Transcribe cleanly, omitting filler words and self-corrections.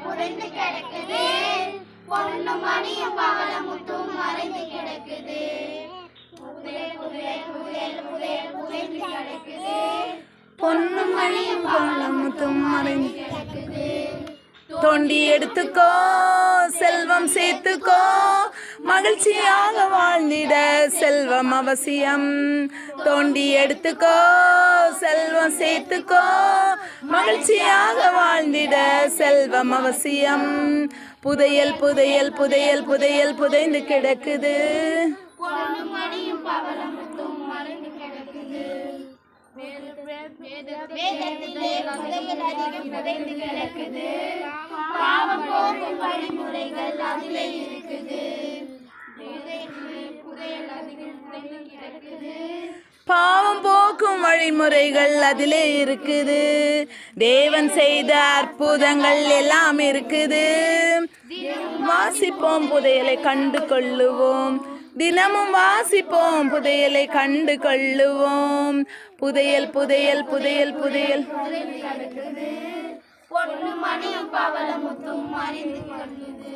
புதைந்து கிடக்குது. பொண்ணு மணியும் பவளமுத்தும் மறைந்து கிடக்குது. புதையல் புதையல் புதையல் புதையல் புதைந்து கிடக்குது. பொண்ணு மணியும் பவளமுத்தும் மறைந்து கிடக்குது. தோண்டி எடுத்துக்கோ, செல்வம் சேர்த்துக்கோ, மகிழ்ச்சியாக வாழ்ந்திட செல்வம் அவசியம். தோண்டி எடுத்துக்கோ, செல்வம் சேர்த்துக்கோ, மகிழ்ச்சியாக வாழ்ந்திட செல்வம் அவசியம். புதையல் புதையல் புதையல் புதையல் புதைந்து கிடக்குது. பொண்ணு மணியும் பவளமுத்தும் மறைந்து கிடக்குது. வேதத்திலே புதையல் அதிகம் புதைந்து கிடக்குது. பாவம் போக்கும் வழிமுறைகள் அதிலே இருக்குது. புதையல் அதிகம் புதைந்து கிடக்குது. பாவம் போக்கும் வழிமுறைகள் அதிலே இருக்குது. தேவன் செய்த அற்புதங்கள் எல்லாம் இருக்குது. வாசிப்போம், புதையலை கண்டு கொள்ளுவோம். தினமும் வாசிப்போம், புதையலை கண்டு கொள்ளுவோம். புதையல் புதையல் புதையல் புதையல் பொண்ணு மணியும் பவளமுத்தும் மறைந்து கொள்ளுது.